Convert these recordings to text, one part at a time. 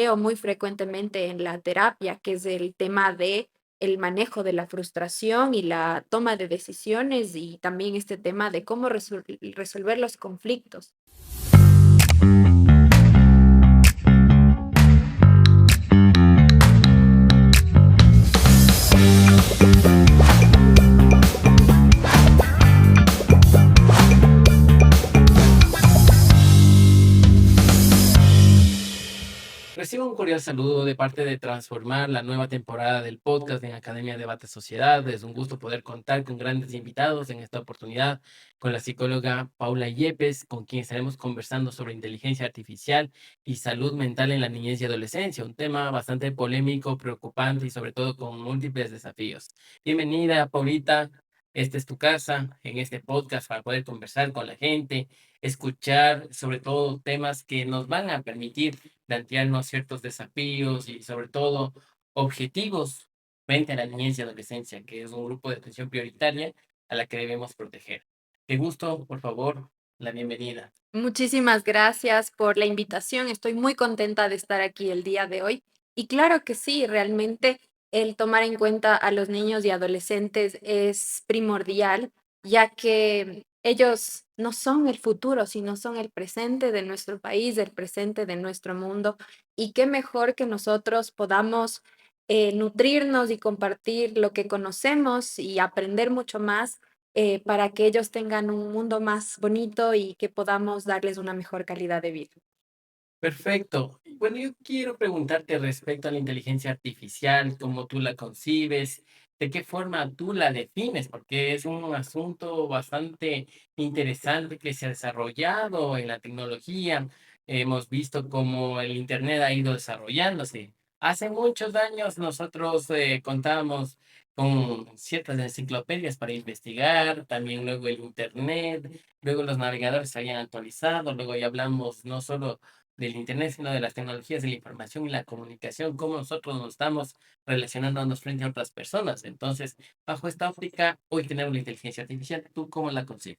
veo muy frecuentemente en la terapia, que es el tema de el manejo de la frustración y la toma de decisiones y también este tema de cómo resolver los conflictos. Recibo un cordial saludo de parte de Transformar, la nueva temporada del podcast en Academia Debate Sociedad. Es un gusto poder contar con grandes invitados en esta oportunidad, con la psicóloga Paula Yepes, con quien estaremos conversando sobre inteligencia artificial y salud mental en la niñez y adolescencia, un tema bastante polémico, preocupante y sobre todo con múltiples desafíos. Bienvenida, Paulita. Esta es tu casa en este podcast para poder conversar con la gente, escuchar sobre todo temas que nos van a permitir plantearnos ciertos desafíos y sobre todo objetivos frente a la niñez y adolescencia, que es un grupo de atención prioritaria a la que debemos proteger. Qué gusto, por favor, la bienvenida. Muchísimas gracias por la invitación. Estoy muy contenta de estar aquí el día de hoy. Y claro que sí, realmente el tomar en cuenta a los niños y adolescentes es primordial, ya que ellos no son el futuro, sino son el presente de nuestro país, el presente de nuestro mundo. Y qué mejor que nosotros podamos nutrirnos y compartir lo que conocemos y aprender mucho más para que ellos tengan un mundo más bonito y que podamos darles una mejor calidad de vida. Perfecto. Bueno, yo quiero preguntarte respecto a la inteligencia artificial, cómo tú la concibes, de qué forma tú la defines, porque es un asunto bastante interesante que se ha desarrollado en la tecnología. Hemos visto cómo el Internet ha ido desarrollándose. Hace muchos años nosotros contábamos con ciertas enciclopedias para investigar, también luego el Internet, luego los navegadores se habían actualizado, luego ya hablamos no solo del Internet, sino de las tecnologías de la información y la comunicación, cómo nosotros nos estamos relacionándonos frente a otras personas. Entonces, bajo esta óptica, hoy tenemos la inteligencia artificial. ¿Tú cómo la concibes?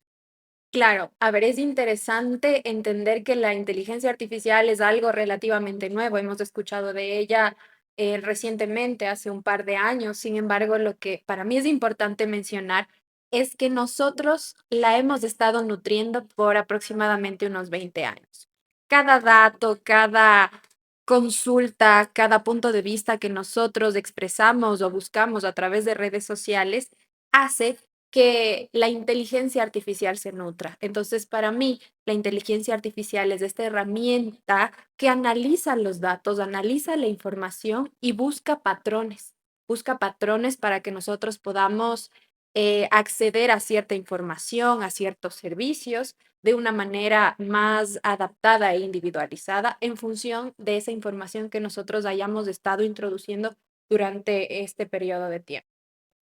Claro, a ver, es interesante entender que la inteligencia artificial es algo relativamente nuevo. Hemos escuchado de ella recientemente, hace un par de años. Sin embargo, lo que para mí es importante mencionar es que nosotros la hemos estado nutriendo por aproximadamente unos 20 años. Cada dato, cada consulta, cada punto de vista que nosotros expresamos o buscamos a través de redes sociales hace que la inteligencia artificial se nutra. Entonces, para mí, la inteligencia artificial es esta herramienta que analiza los datos, analiza la información y busca patrones para que nosotros podamos acceder a cierta información, a ciertos servicios de una manera más adaptada e individualizada en función de esa información que nosotros hayamos estado introduciendo durante este periodo de tiempo.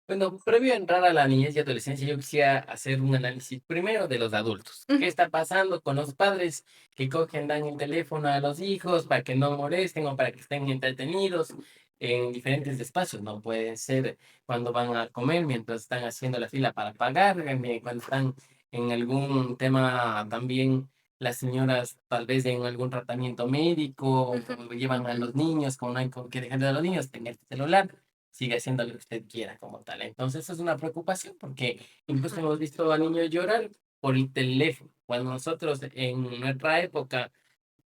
Bueno, previo a entrar a la niñez y adolescencia, yo quisiera hacer un análisis primero de los adultos. ¿Qué está pasando con los padres que cogen, dan el teléfono a los hijos para que no molesten o para que estén entretenidos en diferentes espacios? No puede ser cuando van a comer, mientras están haciendo la fila para pagar, cuando están en algún tema también. Las señoras tal vez en algún tratamiento médico, Ujú. o llevan a los niños, como no hay con qué dejar a los niños, tener el celular sigue haciendo lo que usted quiera como tal. Entonces es una preocupación porque incluso Ajá. hemos visto a niños llorar por el teléfono. Cuando nosotros en nuestra época,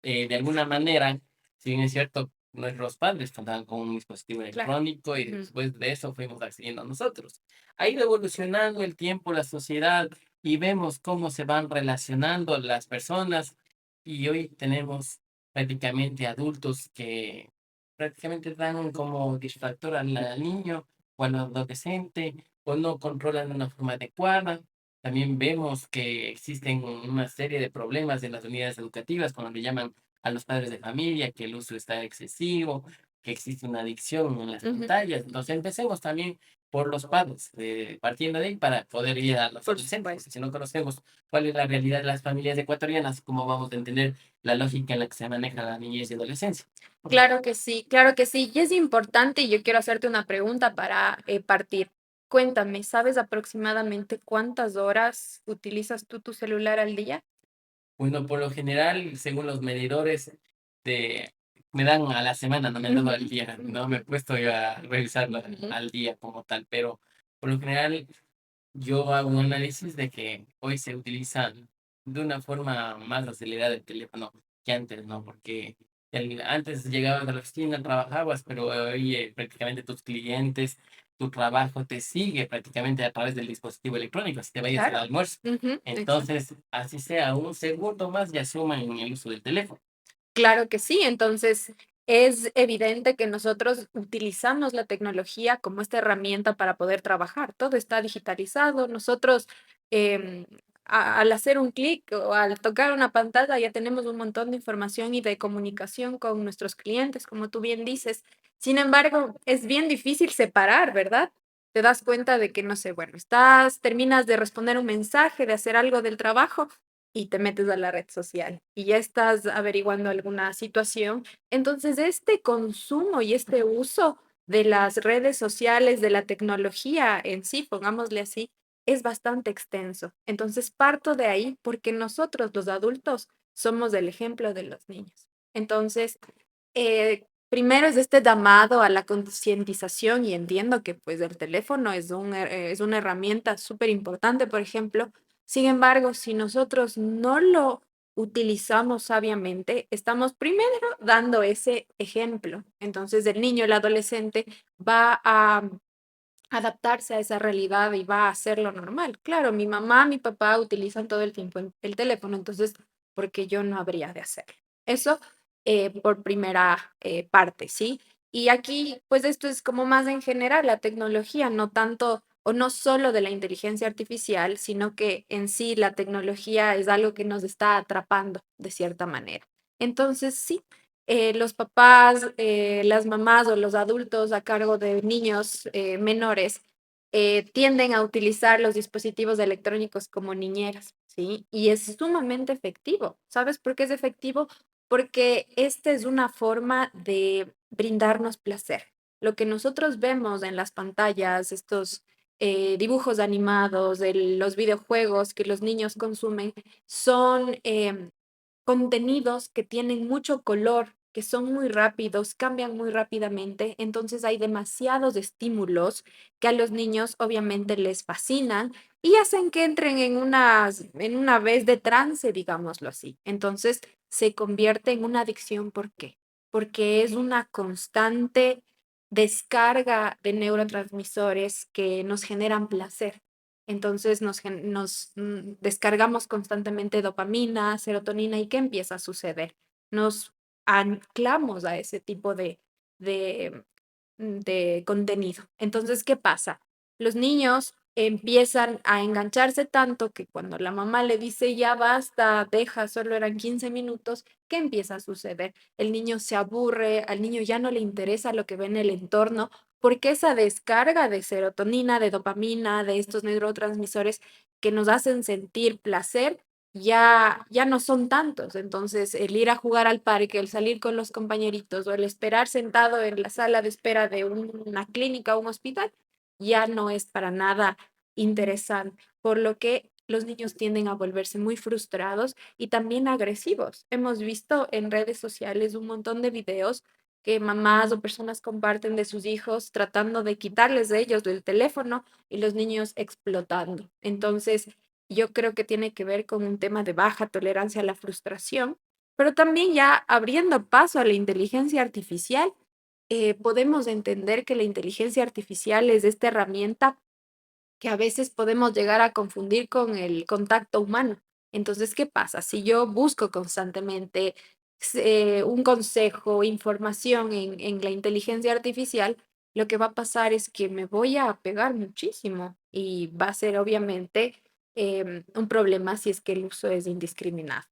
de alguna manera, si bien es cierto, nuestros padres contaban con un dispositivo Claro. electrónico y Ujú. después de eso fuimos accediendo a nosotros. Ha ido evolucionando el tiempo, la sociedad y vemos cómo se van relacionando las personas y hoy tenemos prácticamente adultos que prácticamente dan como distractor al niño o al adolescente o no controlan de una forma adecuada. También vemos que existen una serie de problemas en las unidades educativas cuando le llaman a los padres de familia que el uso está excesivo, que existe una adicción en las Ujú. pantallas. Entonces empecemos también por los padres, partiendo de ahí para poder ir a los Por adolescentes, porque supuesto. si no conocemos cuál es la realidad de las familias ecuatorianas, ¿cómo vamos a entender la lógica en la que se maneja la niñez y adolescencia? Por favor. Claro que sí, claro que sí. Y es importante, y yo quiero hacerte una pregunta para partir. Cuéntame, ¿sabes aproximadamente cuántas horas utilizas tú tu celular al día? Bueno, por lo general, según los medidores de me dan a la semana, no me han dado al Ujú, día, no me he puesto yo a revisarlo ujú. al día como tal, pero por lo general yo hago un análisis de que hoy se utilizan de una forma más acelerada el teléfono que antes, ¿no? Porque antes llegabas a la oficina, trabajabas, pero hoy prácticamente tus clientes, tu trabajo te sigue prácticamente a través del dispositivo electrónico, si te vayas al Claro. almuerzo. Ujú, exacto. Entonces, así sea un segundo más, ya suman en el uso del teléfono. Claro que sí, entonces es evidente que nosotros utilizamos la tecnología como esta herramienta para poder trabajar. Todo está digitalizado. Nosotros, em, al hacer un clic o al tocar una pantalla, ya tenemos un montón de información y de comunicación con nuestros clientes, como tú bien dices. Sin embargo, es bien difícil separar, ¿verdad? Te das cuenta de que, no sé, bueno, terminas de responder un mensaje, de hacer algo del trabajo y te metes a la red social y ya estás averiguando alguna situación. Entonces, este consumo y este uso de las redes sociales, de la tecnología en sí, pongámosle así, es bastante extenso. Entonces, parto de ahí porque nosotros, los adultos, somos el ejemplo de los niños. Entonces, primero es este llamado a la concientización y entiendo que pues el teléfono es una herramienta súper importante, por ejemplo. Sin embargo, si nosotros no lo utilizamos sabiamente, estamos primero dando ese ejemplo. Entonces, el niño, el adolescente va a adaptarse a esa realidad y va a hacerlo normal. Claro, mi mamá, mi papá utilizan todo el tiempo el teléfono, entonces, ¿por qué yo no habría de hacerlo? Eso por primera parte, ¿sí? Y aquí, pues esto es como más en general, la tecnología, no tanto o no solo de la inteligencia artificial, sino que en sí la tecnología es algo que nos está atrapando de cierta manera. Entonces, sí, los papás, las mamás o los adultos a cargo de niños menores tienden a utilizar los dispositivos electrónicos como niñeras, ¿sí? Y es sumamente efectivo. ¿Sabes por qué es efectivo? Porque esta es una forma de brindarnos placer. Lo que nosotros vemos en las pantallas, estos dibujos animados, los videojuegos que los niños consumen, son contenidos que tienen mucho color, que son muy rápidos, cambian muy rápidamente, entonces hay demasiados estímulos que a los niños obviamente les fascinan y hacen que entren en una vez de trance, digámoslo así. Entonces se convierte en una adicción, ¿por qué? Porque es una constante descarga de neurotransmisores que nos generan placer. Entonces descargamos constantemente dopamina, serotonina y ¿qué empieza a suceder? Nos anclamos a ese tipo de, de contenido. Entonces, ¿qué pasa? Los niños empiezan a engancharse tanto que cuando la mamá le dice ya basta, deja, solo eran 15 minutos, ¿qué empieza a suceder? El niño se aburre, al niño ya no le interesa lo que ve en el entorno porque esa descarga de serotonina, de dopamina, de estos neurotransmisores que nos hacen sentir placer, ya no son tantos. Entonces, el ir a jugar al parque, el salir con los compañeritos o el esperar sentado en la sala de espera de una clínica o un hospital, ya no es para nada interesante, por lo que los niños tienden a volverse muy frustrados y también agresivos. Hemos visto en redes sociales un montón de videos que mamás o personas comparten de sus hijos tratando de quitarles de ellos del teléfono y los niños explotando. Entonces, yo creo que tiene que ver con un tema de baja tolerancia a la frustración, pero también ya abriendo paso a la inteligencia artificial, podemos entender que la inteligencia artificial es esta herramienta que a veces podemos llegar a confundir con el contacto humano. Entonces, ¿qué pasa? Si yo busco constantemente un consejo, información en la inteligencia artificial, lo que va a pasar es que me voy a apegar muchísimo y va a ser obviamente un problema si es que el uso es indiscriminado.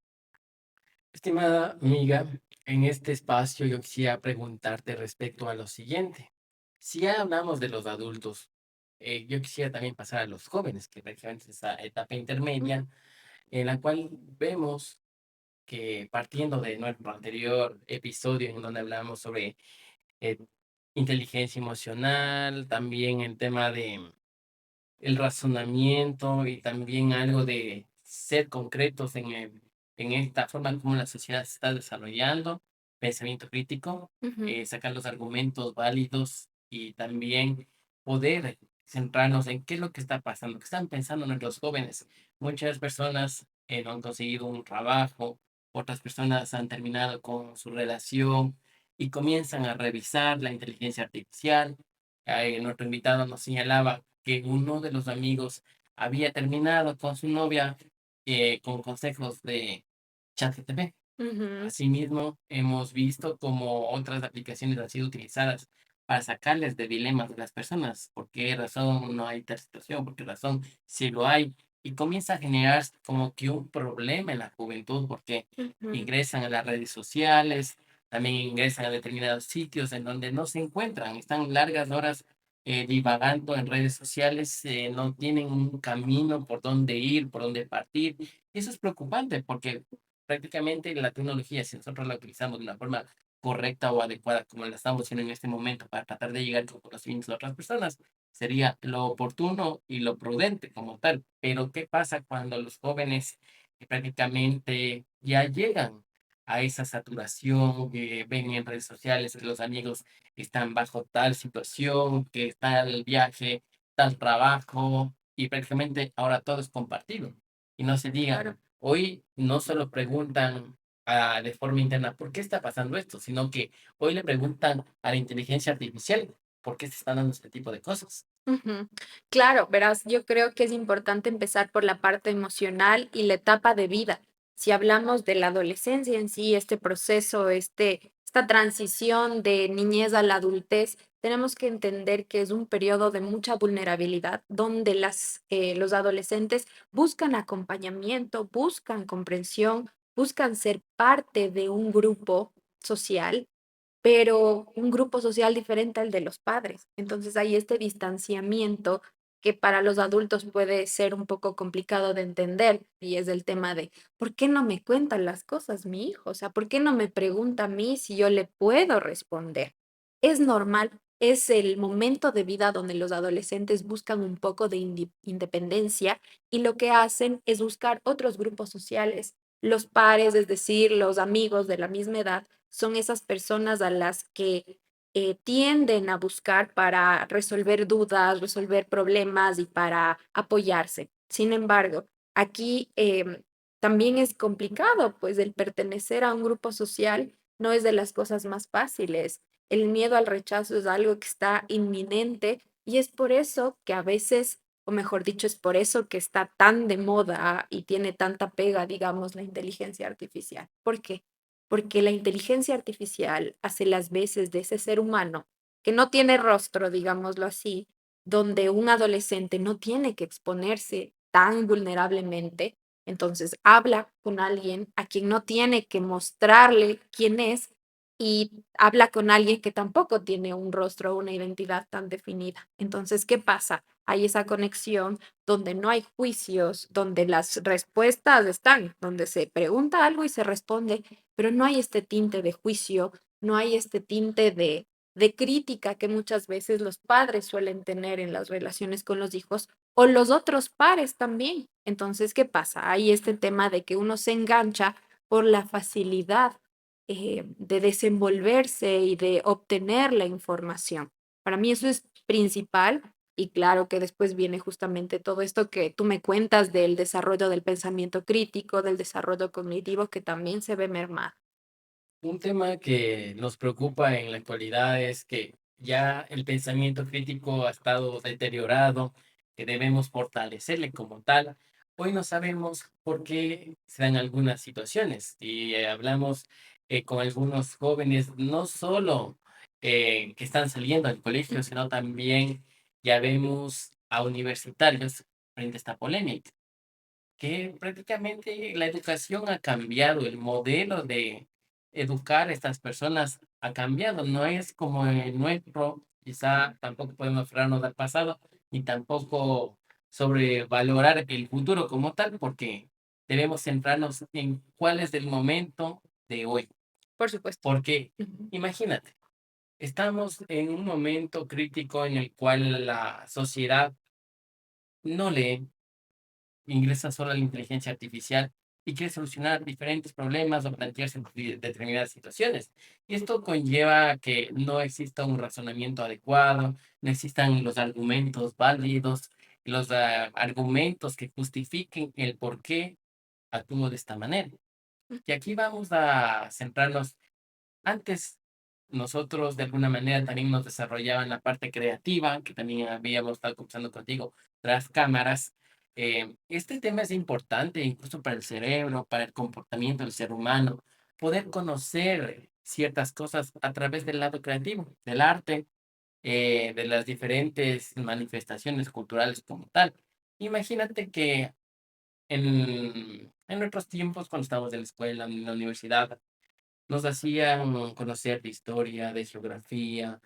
Estimada amiga, en este espacio yo quisiera preguntarte respecto a lo siguiente. Si ya hablamos de los adultos, yo quisiera también pasar a los jóvenes, que prácticamente es esa etapa intermedia en la cual vemos que partiendo de nuestro anterior episodio en donde hablamos sobre eh, inteligencia emocional, también el tema de el razonamiento y también algo de ser concretos en esta forma como la sociedad se está desarrollando. pensamiento crítico, Ujú, sacar los argumentos válidos y también poder centrarnos en qué es lo que está pasando, qué están pensando nuestros jóvenes. Muchas personas no han conseguido un trabajo, otras personas han terminado con su relación y comienzan a revisar la inteligencia artificial. Nuestro invitado nos señalaba que uno de los amigos había terminado con su novia con consejos de ChatGPT. ujú, Asimismo, hemos visto cómo otras aplicaciones han sido utilizadas para sacarles de dilemas de las personas. ¿Por qué razón no hay tal situación? ¿Por qué razón sí lo hay? Y comienza a generar como que un problema en la juventud porque ujú. ingresan a las redes sociales, también ingresan a determinados sitios en donde no se encuentran, están largas horas divagando en redes sociales, no tienen un camino por dónde ir, por dónde partir. Eso es preocupante porque prácticamente la tecnología, si nosotros la utilizamos de una forma correcta o adecuada, como la estamos haciendo en este momento, para tratar de llegar con conocimientos a otras personas, sería lo oportuno y lo prudente como tal. Pero, ¿qué pasa cuando los jóvenes prácticamente ya llegan a esa saturación, que ven en redes sociales que los amigos están bajo tal situación, que está el viaje, tal trabajo, y prácticamente ahora todo es compartido? Y no se diga, Claro. hoy no solo preguntan de forma interna por qué está pasando esto, sino que hoy le preguntan a la inteligencia artificial por qué se están dando este tipo de cosas. Ujú. Claro, verás, yo creo que es importante empezar por la parte emocional y la etapa de vida. Si hablamos de la adolescencia en sí, este proceso, esta transición de niñez a la adultez, tenemos que entender que es un periodo de mucha vulnerabilidad, donde los adolescentes buscan acompañamiento, buscan comprensión, buscan ser parte de un grupo social, pero un grupo social diferente al de los padres. Entonces hay este distanciamiento que para los adultos puede ser un poco complicado de entender y es el tema de, ¿por qué no me cuentan las cosas mi hijo? O sea, ¿por qué no me pregunta a mí si yo le puedo responder? Es normal, es el momento de vida donde los adolescentes buscan un poco de independencia y lo que hacen es buscar otros grupos sociales. Los pares, es decir, los amigos de la misma edad, son esas personas a las que tienden a buscar para resolver dudas, resolver problemas y para apoyarse. Sin embargo, aquí también es complicado, pues el pertenecer a un grupo social no es de las cosas más fáciles. El miedo al rechazo es algo que está inminente y es por eso que a veces, o mejor dicho, es por eso que está tan de moda y tiene tanta pega, digamos, la inteligencia artificial. ¿Por qué? Porque la inteligencia artificial hace las veces de ese ser humano que no tiene rostro, digámoslo así, donde un adolescente no tiene que exponerse tan vulnerablemente, entonces habla con alguien a quien no tiene que mostrarle quién es y habla con alguien que tampoco tiene un rostro o una identidad tan definida. Entonces, ¿qué pasa? Hay esa conexión donde no hay juicios, donde las respuestas están, donde se pregunta algo y se responde, pero no hay este tinte de juicio, no hay este tinte de crítica que muchas veces los padres suelen tener en las relaciones con los hijos o los otros pares también. Entonces, ¿qué pasa? Hay este tema de que uno se engancha por la facilidad de desenvolverse y de obtener la información. Para mí eso es principal y claro que después viene justamente todo esto que tú me cuentas del desarrollo del pensamiento crítico, del desarrollo cognitivo que también se ve mermado. Un tema que nos preocupa en la actualidad es que ya el pensamiento crítico ha estado deteriorado, que debemos fortalecerle como tal. Hoy no sabemos por qué se dan algunas situaciones y hablamos con algunos jóvenes, no solo que están saliendo del colegio, sino también ya vemos a universitarios frente a esta polémica, que prácticamente la educación ha cambiado, el modelo de educar a estas personas ha cambiado, no es como el nuestro, quizá tampoco podemos aferrarnos al pasado, ni tampoco sobrevalorar el futuro como tal, porque debemos centrarnos en cuál es el momento de hoy. Por supuesto. Porque Ujú, imagínate, estamos en un momento crítico en el cual la sociedad no lee, ingresa solo a la inteligencia artificial y quiere solucionar diferentes problemas o plantearse determinadas situaciones. Y esto conlleva que no exista un razonamiento adecuado, no existan los argumentos válidos, los argumentos que justifiquen el por qué actúo de esta manera. Y aquí vamos a centrarnos. Antes, nosotros de alguna manera también nos desarrollaban la parte creativa, que también habíamos estado conversando contigo, tras cámaras. Este tema es importante incluso para el cerebro, para el comportamiento del ser humano, poder conocer ciertas cosas a través del lado creativo, del arte, de las diferentes manifestaciones culturales como tal. Imagínate que en nuestros tiempos, cuando estábamos en la escuela, en la universidad, nos hacían conocer de historia, de geografía,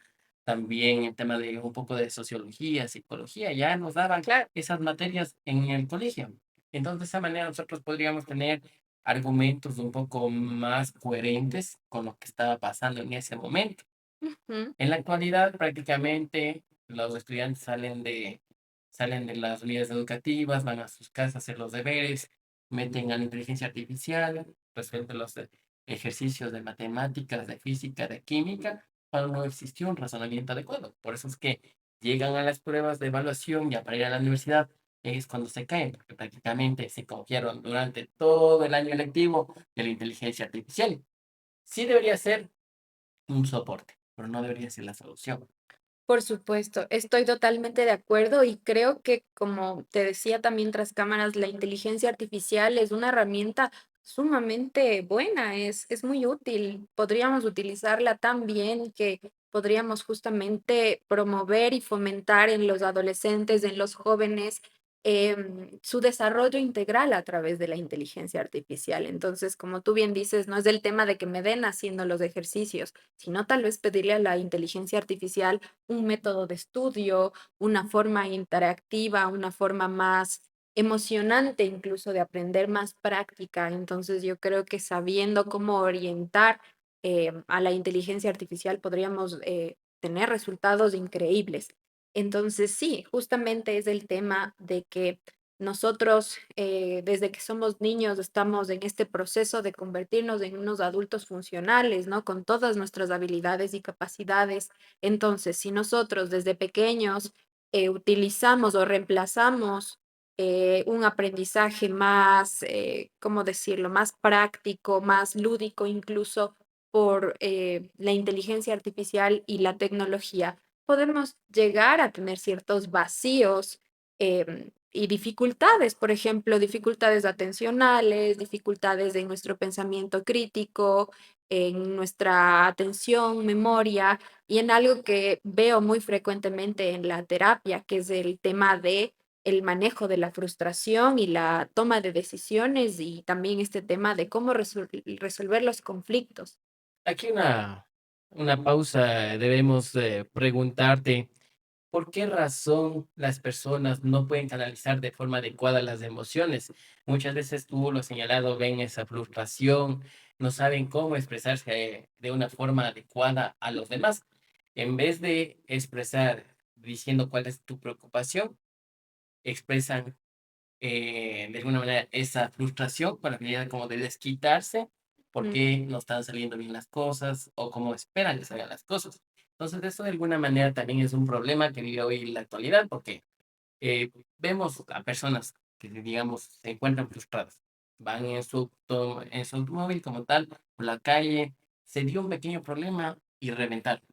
también el tema de un poco de sociología, psicología, ya nos daban Claro. esas materias en el colegio. Entonces, de esa manera nosotros podríamos tener argumentos un poco más coherentes con lo que estaba pasando en ese momento. Ujú. En la actualidad, prácticamente, los estudiantes salen de las unidades educativas, van a sus casas a hacer los deberes, meten a la inteligencia artificial, resuelven los ejercicios de matemáticas, de física, de química, cuando no existió un razonamiento adecuado. Por eso es que llegan a las pruebas de evaluación ya para ir a la universidad, es cuando se caen, porque prácticamente se confiaron durante todo el año lectivo de la inteligencia artificial. Sí debería ser un soporte, pero no debería ser la solución. Por supuesto, estoy totalmente de acuerdo y creo que, como te decía también tras cámaras, la inteligencia artificial es una herramienta sumamente buena, es muy útil. Podríamos utilizarla tan bien que podríamos justamente promover y fomentar en los adolescentes, en los jóvenes, su desarrollo integral a través de la inteligencia artificial. Entonces, como tú bien dices, no es el tema de que me den haciendo los ejercicios, sino tal vez pedirle a la inteligencia artificial un método de estudio, una forma interactiva, una forma más emocionante incluso de aprender, más práctica. Entonces yo creo que sabiendo cómo orientar a la inteligencia artificial podríamos tener resultados increíbles. Entonces sí, justamente es el tema de que nosotros desde que somos niños estamos en este proceso de convertirnos en unos adultos funcionales, ¿no? Con todas nuestras habilidades y capacidades. Entonces, si nosotros desde pequeños utilizamos o reemplazamos un aprendizaje más, ¿cómo decirlo?, más práctico, más lúdico incluso por la inteligencia artificial y la tecnología, podemos llegar a tener ciertos vacíos y dificultades, por ejemplo, dificultades atencionales, dificultades en nuestro pensamiento crítico, en nuestra atención, memoria y en algo que veo muy frecuentemente en la terapia, que es el tema de el manejo de la frustración y la toma de decisiones y también este tema de cómo resolver los conflictos. Aquí una pausa, debemos preguntarte, ¿por qué razón las personas no pueden canalizar de forma adecuada las emociones? Muchas veces tú lo has señalado, ven esa frustración, no saben cómo expresarse de una forma adecuada a los demás. En vez de expresar diciendo cuál es tu preocupación, expresan de alguna manera esa frustración con la finalidad como de desquitarse por Mm, qué no están saliendo bien las cosas o cómo esperan que salgan las cosas. Entonces, eso de alguna manera también es un problema que vive hoy la actualidad, porque vemos a personas que, digamos, se encuentran frustradas, van en su automóvil como tal, por la calle, se dio un pequeño problema y reventaron.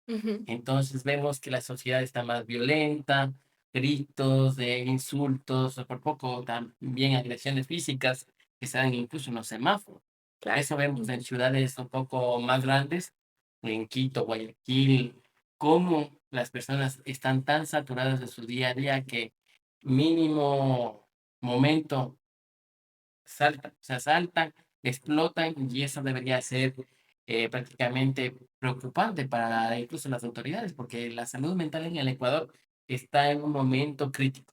ujú, Entonces vemos que la sociedad está más violenta, gritos, insultos, o por poco también agresiones físicas que se dan incluso en los semáforos. claro. Eso vemos en ciudades un poco más grandes, en Quito, Guayaquil, cómo las personas están tan saturadas de su día a día que mínimo momento saltan, o sea, saltan, explotan y eso debería ser prácticamente preocupante para incluso las autoridades, porque la salud mental en el Ecuador está en un momento crítico.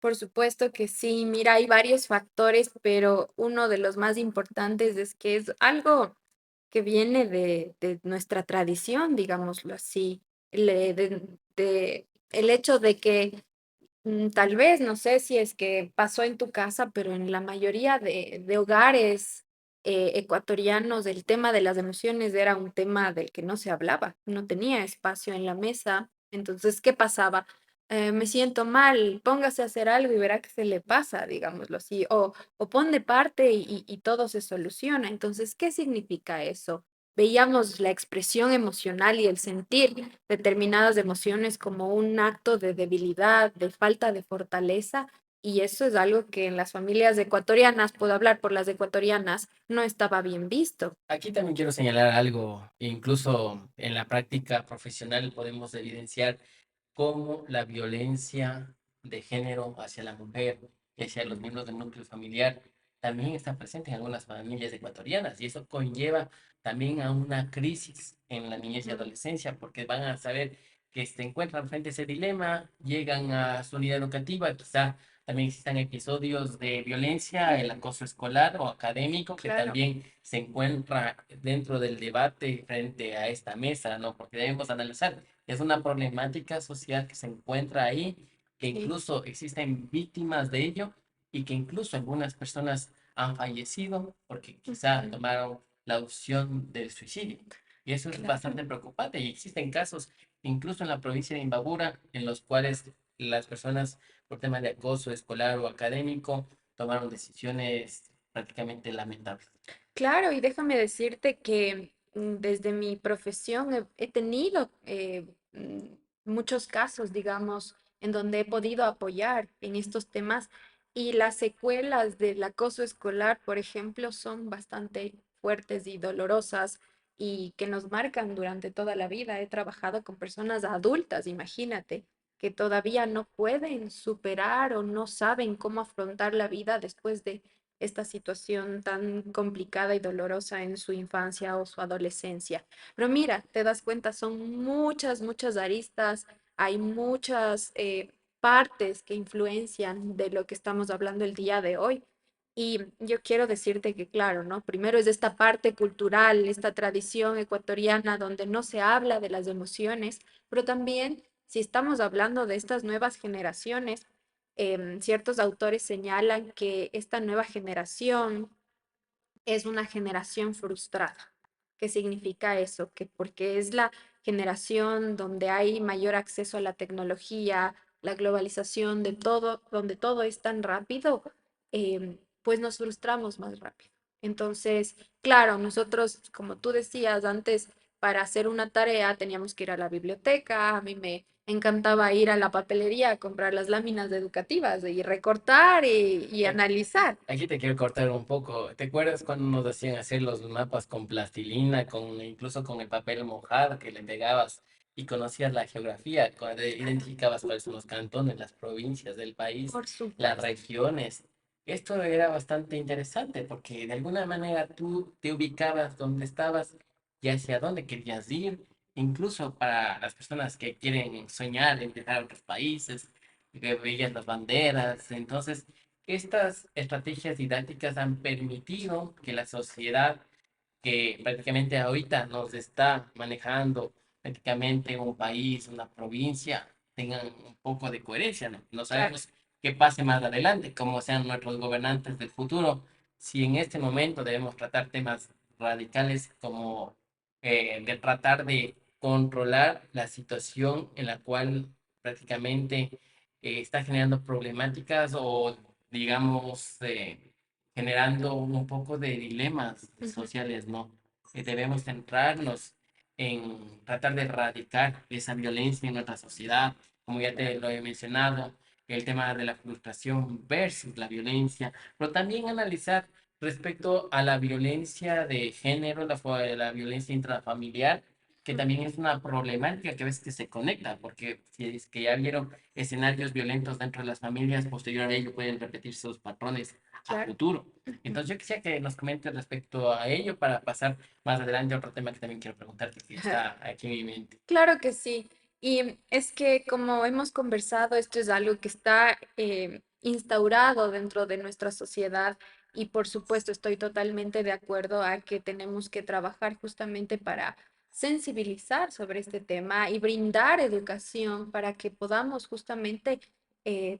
Por supuesto que sí. Mira, hay varios factores, pero uno de los más importantes es que es algo que viene de nuestra tradición, digámoslo así. El hecho de que Tal vez, no sé si es que pasó en tu casa, pero en la mayoría de hogares ecuatorianos el tema de las emociones era un tema del que no se hablaba, no tenía espacio en la mesa. Entonces, ¿qué pasaba? Me siento mal, póngase a hacer algo y verá qué se le pasa, digámoslo así, o pon de parte y todo se soluciona. Entonces, ¿qué significa eso? Veíamos la expresión emocional y el sentir determinadas emociones como un acto de debilidad, de falta de fortaleza, y eso es algo que en las familias ecuatorianas, puedo hablar por las ecuatorianas, no estaba bien visto. Aquí también quiero señalar algo, incluso en la práctica profesional podemos evidenciar cómo la violencia de género hacia la mujer y hacia los miembros del núcleo familiar también está presente en algunas familias ecuatorianas y eso conlleva también a una crisis en la niñez y Ujú. adolescencia porque van a saber que se encuentran frente a ese dilema, llegan a su unidad educativa, quizá también existan episodios de violencia, el acoso escolar o académico que Claro, también se encuentra dentro del debate frente a esta mesa, ¿no? Porque debemos analizar, es una problemática social que se encuentra ahí, que sí, incluso existen víctimas de ello y que incluso algunas personas han fallecido porque quizá ujú, tomaron la opción del suicidio. Y eso es claro. bastante preocupante y existen casos, incluso en la provincia de Imbabura, en los cuales las personas por temas de acoso escolar o académico tomaron decisiones prácticamente lamentables. Claro, y déjame decirte que desde mi profesión he tenido muchos casos, digamos, en donde he podido apoyar en estos temas y las secuelas del acoso escolar, por ejemplo, son bastante fuertes y dolorosas y que nos marcan durante toda la vida. He trabajado con personas adultas, imagínate, que todavía no pueden superar o no saben cómo afrontar la vida después de esta situación tan complicada y dolorosa en su infancia o su adolescencia. Pero mira, te das cuenta, son muchas, muchas aristas, hay muchas partes que influencian de lo que estamos hablando el día de hoy. Y yo quiero decirte que, claro, ¿no? Primero es esta parte cultural, esta tradición ecuatoriana donde no se habla de las emociones, pero también si estamos hablando de estas nuevas generaciones, ciertos autores señalan que esta nueva generación es una generación frustrada. ¿Qué significa eso? Que porque es la generación donde hay mayor acceso a la tecnología, la globalización de todo, donde todo es tan rápido, pues nos frustramos más rápido. Entonces, claro, nosotros, como tú decías antes, para hacer una tarea teníamos que ir a la biblioteca, a mí me encantaba ir a la papelería a comprar las láminas educativas y recortar y analizar. Aquí te quiero cortar un poco. ¿Te acuerdas cuando nos hacían hacer los mapas con plastilina, con incluso con el papel mojado que le pegabas y conocías la geografía, cuando identificabas cuáles son los cantones, las provincias del país, Por las supuesto. regiones? Esto era bastante interesante porque de alguna manera tú te ubicabas donde estabas y hacia dónde querías ir, incluso para las personas que quieren soñar en viajar a otros países, que veías las banderas. Entonces, estas estrategias didácticas han permitido que la sociedad que prácticamente ahorita nos está manejando prácticamente un país, una provincia, tengan un poco de coherencia, ¿no? No Claro, sabemos qué pase más adelante, cómo sean nuestros gobernantes del futuro, si en este momento debemos tratar temas radicales como de tratar de controlar la situación en la cual prácticamente está generando problemáticas o, digamos, generando un poco de dilemas ujú, sociales, ¿no? Debemos centrarnos en tratar de erradicar esa violencia en nuestra sociedad, como ya te claro, lo he mencionado, el tema de la frustración versus la violencia, pero también analizar respecto a la violencia de género, la violencia intrafamiliar, que ujú, también es una problemática que a veces que se conecta, porque si es que ya vieron escenarios violentos dentro de las familias, posterior a ello pueden repetirse sus patrones a claro. futuro. Ujú. Entonces yo quisiera que nos comentes respecto a ello para pasar más adelante a otro tema que también quiero preguntarte, que está aquí en mi mente. Claro que sí. Y es que como hemos conversado, esto es algo que está instaurado dentro de nuestra sociedad y por supuesto estoy totalmente de acuerdo a que tenemos que trabajar justamente para sensibilizar sobre este tema y brindar educación para que podamos justamente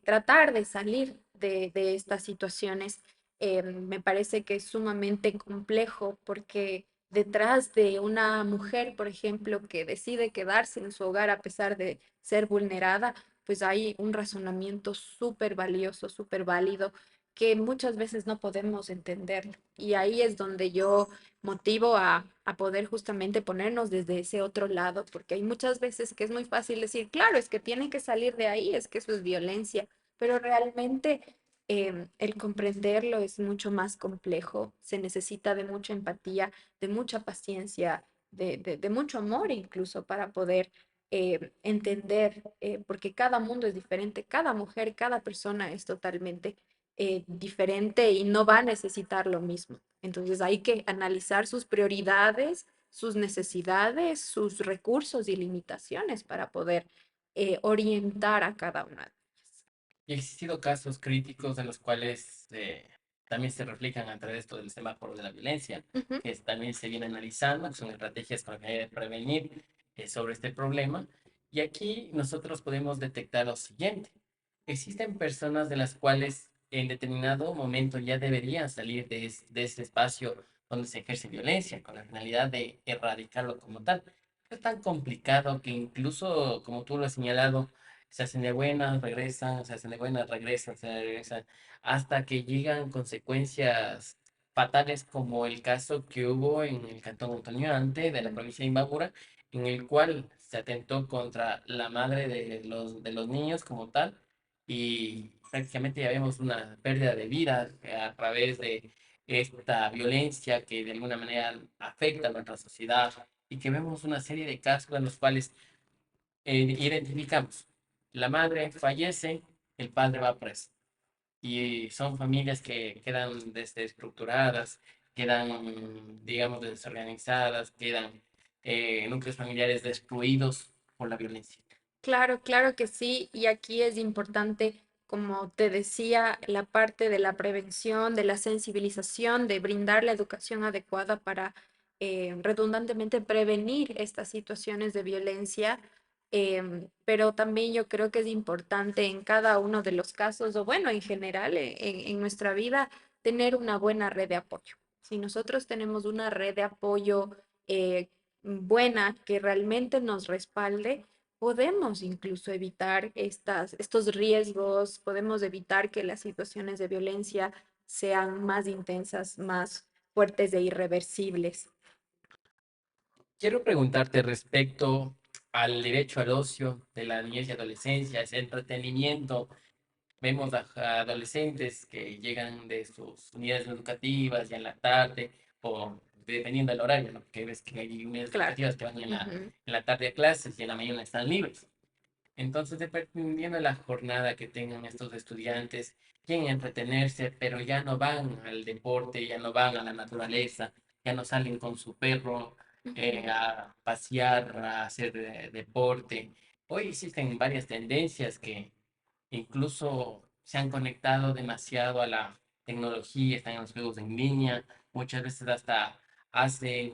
tratar de salir de estas situaciones. Me parece que es sumamente complejo porque detrás de una mujer, por ejemplo, que decide quedarse en su hogar a pesar de ser vulnerada, pues hay un razonamiento súper valioso, súper válido, que muchas veces no podemos entenderlo. Y ahí es donde yo motivo a poder justamente ponernos desde ese otro lado, porque hay muchas veces que es muy fácil decir, claro, es que tienen que salir de ahí, es que eso es violencia, pero realmente el comprenderlo es mucho más complejo, se necesita de mucha empatía, de mucha paciencia, de mucho amor incluso para poder entender, porque cada mundo es diferente, cada mujer, cada persona es totalmente diferente y no va a necesitar lo mismo. Entonces hay que analizar sus prioridades, sus necesidades, sus recursos y limitaciones para poder orientar a cada una de ellas. Y ha existido casos críticos en los cuales también se reflejan a través de esto del semáforo de la violencia, Ujú. que también se viene analizando, que son estrategias con la finalidad de prevenir sobre este problema. Y aquí nosotros podemos detectar lo siguiente. Existen personas de las cuales en determinado momento ya deberían salir de ese espacio donde se ejerce violencia, con la finalidad de erradicarlo como tal. Es tan complicado que incluso, como tú lo has señalado, se hacen de buenas, regresan, se hacen de buenas, regresan, se regresan, hasta que llegan consecuencias fatales como el caso que hubo en el Cantón Antonioante de la provincia de Imbabura, en el cual se atentó contra la madre de los niños como tal, y prácticamente ya vemos una pérdida de vida a través de esta violencia que de alguna manera afecta a nuestra sociedad y que vemos una serie de casos en los cuales identificamos. La madre fallece, el padre va preso. Y son familias que quedan desestructuradas, quedan, digamos, desorganizadas, quedan núcleos familiares destruidos por la violencia. Claro, claro que sí. Y aquí es importante, como te decía, la parte de la prevención, de la sensibilización, de brindar la educación adecuada para redundantemente prevenir estas situaciones de violencia. Pero también yo creo que es importante en cada uno de los casos, o bueno, en general, en nuestra vida, tener una buena red de apoyo. Si nosotros tenemos una red de apoyo buena que realmente nos respalde, podemos incluso evitar estos riesgos, podemos evitar que las situaciones de violencia sean más intensas, más fuertes e irreversibles. Quiero preguntarte respecto al derecho al ocio de la niñez y adolescencia, ese entretenimiento. Vemos a adolescentes que llegan de sus unidades educativas ya en la tarde o dependiendo del horario, ¿no? Porque ves que hay unidades Claro. educativas que van Ujú. en la tarde a clases y en la mañana están libres. Entonces, dependiendo de la jornada que tengan estos estudiantes, quieren entretenerse, pero ya no van al deporte, ya no van a la naturaleza, ya no salen con su perro Ujú. a pasear, a hacer deporte. Hoy existen varias tendencias que incluso se han conectado demasiado a la tecnología, están en los juegos en línea, muchas veces hasta hacen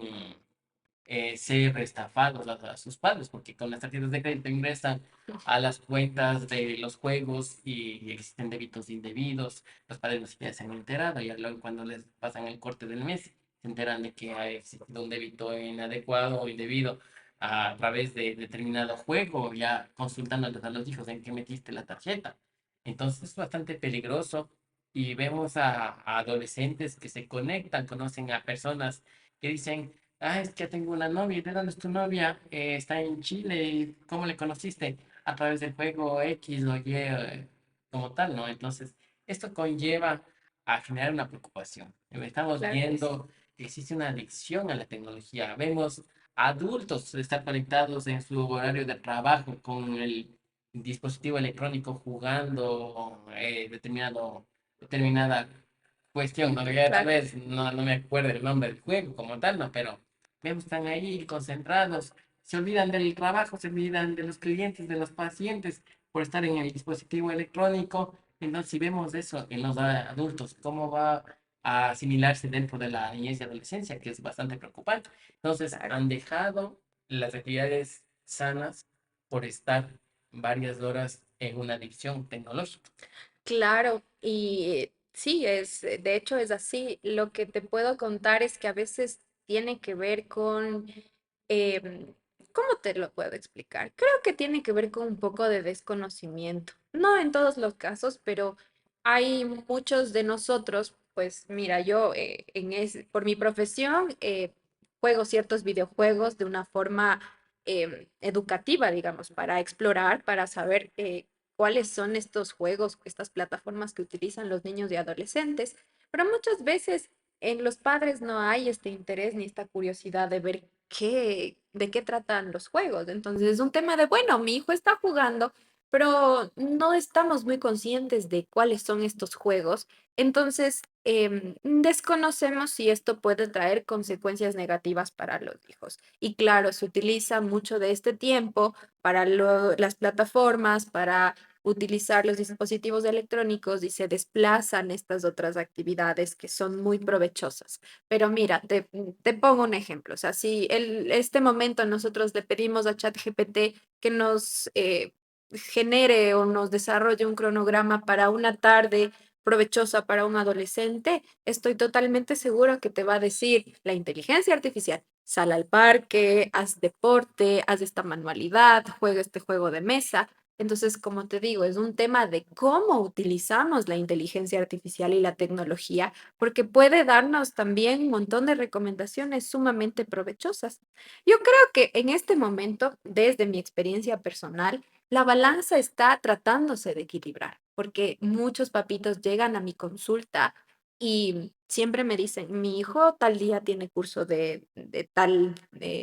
ser estafados a sus padres, porque con las tarjetas de crédito ingresan a las cuentas de los juegos y existen débitos indebidos, los padres ni siquiera se han enterado y luego cuando les pasan el corte del mes se enteran de que ha existido un débito inadecuado o indebido a través de determinado juego, ya consultándoles a los hijos en qué metiste la tarjeta. Entonces es bastante peligroso y vemos a adolescentes que se conectan, conocen a personas que dicen, ah, es que tengo una novia. ¿De dónde es tu novia? Está en Chile. ¿Cómo le conociste? A través del juego X o Y, como tal, ¿no? Entonces, esto conlleva a generar una preocupación. Estamos Claro que sí. viendo que existe una adicción a la tecnología. Vemos adultos estar conectados en su horario de trabajo con el dispositivo electrónico jugando determinada cuestión, ¿no? Que tal Claro. vez no me acuerdo el nombre del juego como tal, ¿no? Pero vemos están ahí concentrados, se olvidan del trabajo, se olvidan de los clientes, de los pacientes por estar en el dispositivo electrónico. Entonces, si vemos eso en los adultos, ¿cómo va a asimilarse dentro de la niñez y adolescencia? Que es bastante preocupante. Entonces, Claro. han dejado las actividades sanas por estar varias horas en una adicción tecnológica. Claro, y sí, de hecho es así. Lo que te puedo contar es que a veces tiene que ver con, em, ¿cómo te lo puedo explicar? Creo que tiene que ver con un poco de desconocimiento. No en todos los casos, pero hay muchos de nosotros, pues mira, yo por mi profesión juego ciertos videojuegos de una forma educativa, digamos, para explorar, para saber cuáles son estos juegos, estas plataformas que utilizan los niños y adolescentes, pero muchas veces en los padres no hay este interés ni esta curiosidad de ver de qué tratan los juegos. Entonces es un tema de, bueno, mi hijo está jugando, pero no estamos muy conscientes de cuáles son estos juegos. Entonces, desconocemos si esto puede traer consecuencias negativas para los hijos. Y claro, se utiliza mucho de este tiempo para las plataformas, para utilizar los dispositivos electrónicos y se desplazan estas otras actividades que son muy provechosas. Pero mira, te pongo un ejemplo. O sea, si este momento nosotros le pedimos a ChatGPT que nos genere o nos desarrolle un cronograma para una tarde provechosa para un adolescente, estoy totalmente segura que te va a decir la inteligencia artificial. Sal al parque, haz deporte, haz esta manualidad, juega este juego de mesa. Entonces, como te digo, es un tema de cómo utilizamos la inteligencia artificial y la tecnología, porque puede darnos también un montón de recomendaciones sumamente provechosas. Yo creo que en este momento, desde mi experiencia personal, la balanza está tratándose de equilibrar, porque muchos papitos llegan a mi consulta y siempre me dicen, mi hijo tal día tiene curso de tal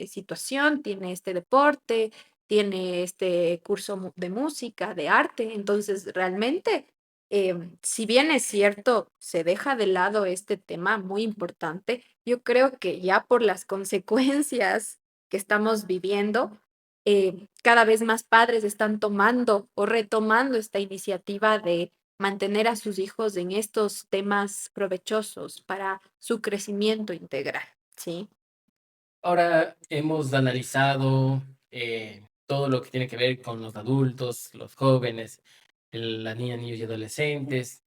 situación, tiene este deporte, tiene este curso de música, de arte. Entonces, realmente, si bien es cierto, se deja de lado este tema muy importante, yo creo que ya por las consecuencias que estamos viviendo, cada vez más padres están tomando o retomando esta iniciativa de mantener a sus hijos en estos temas provechosos para su crecimiento integral, ¿sí? Ahora hemos analizado todo lo que tiene que ver con los adultos, los jóvenes, las niñas, niños y adolescentes,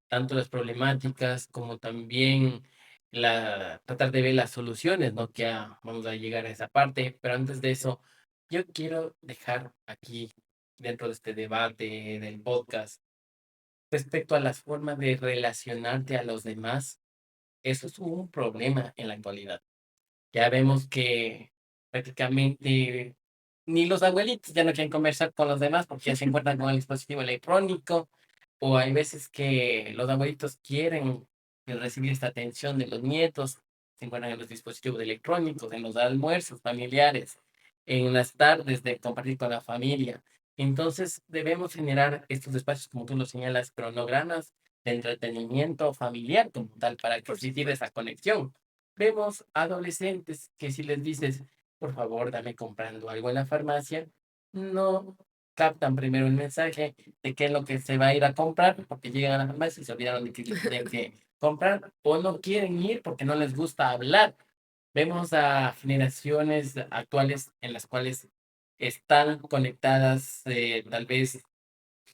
tanto las problemáticas como también tratar de ver las soluciones, ¿no? Que vamos a llegar a esa parte, pero antes de eso, yo quiero dejar aquí, dentro de este debate del podcast, respecto a las formas de relacionarte a los demás. Eso es un problema en la actualidad. Ya vemos que prácticamente ni los abuelitos ya no quieren conversar con los demás porque ya se encuentran con el dispositivo electrónico, o hay veces que los abuelitos quieren recibir esta atención de los nietos, se encuentran en los dispositivos electrónicos, en los almuerzos familiares, en las tardes de compartir con la familia. Entonces debemos generar estos espacios, como tú lo señalas, cronogramas de entretenimiento familiar como tal, para que Por existir esa supuesto. conexión. Vemos adolescentes que si les dices, por favor, dame comprando algo en la farmacia, no captan primero el mensaje de qué es lo que se va a ir a comprar, porque llegan a la farmacia y se olvidaron de que tienen que comprar, o no quieren ir porque no les gusta hablar. Vemos a generaciones actuales en las cuales están conectadas tal vez